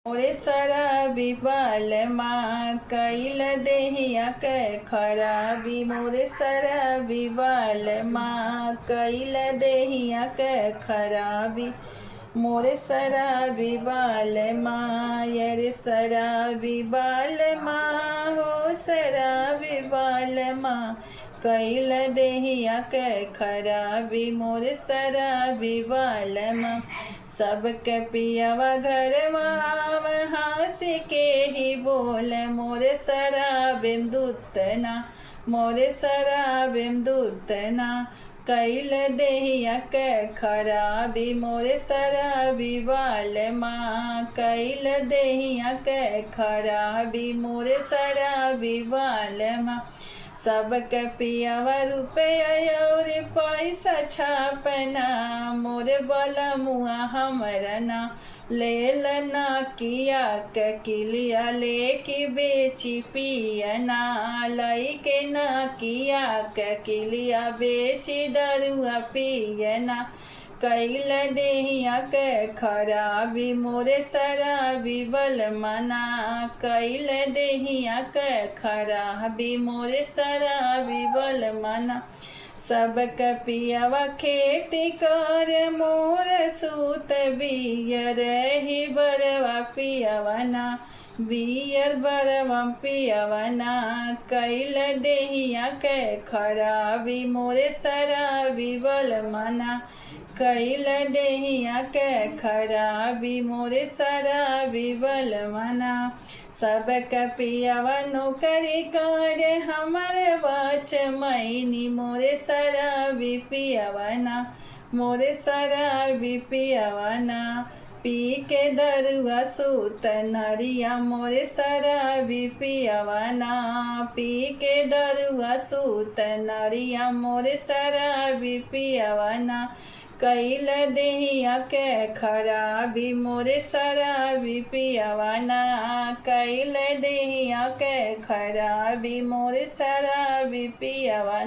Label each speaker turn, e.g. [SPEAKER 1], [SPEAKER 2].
[SPEAKER 1] मोरे शराबी बालमा कइल देहिया के खराबी। मोरे शराबी बालमा कइल देहिया के खराबी। मोरे शराबी बालमा यारे शराबी बालमा हो शराबी बालमा कइल देहिया के खराबी। मोरे शराबी बालमा सबके पियवा घरवा हंस के ही बोल। मोरे शराबिम दूतना मोरे शराबिम दूतना कइल देहिया के खराबी। मोरे शराबी बालमा कइल देहिया के खराबी। मोरे शराबी बालमा सबके पियवा रुपया और पैसा छापना। मोरे बलमुआ हमरा ना लेलना किया के किलिया लेके बेची पियना। लइके ना किया के किलिया बेची दरुआ पियना। कइल देहिया के खराबी। मोरे शराबी बलमना कइल देहिया के खराबी। मोरे शराबी बलमना सबके पियवा खेती कर मोर सूत बियर ही बरवा पियवना। बियर बरवा पियवना कइल देहिया के खराबी। मोरे शराबी बलमना कइल देहिया के खराबी। मोरे शराबी बलमना सबके पियवा नौकरी कर हमर बाच मैनी। मोरे शराबी पियवना मोरे शराबी पियवना पी के दरुआ सूत नरिया। मोरे शराबी पियवना पी के दरुआ सूत नरिया। मोरे शराबी पियवना कइल देहिया के खराबी। मोरे शराबी पियवना कइल देहिया के खराबी। मोरे शराबी पियवना।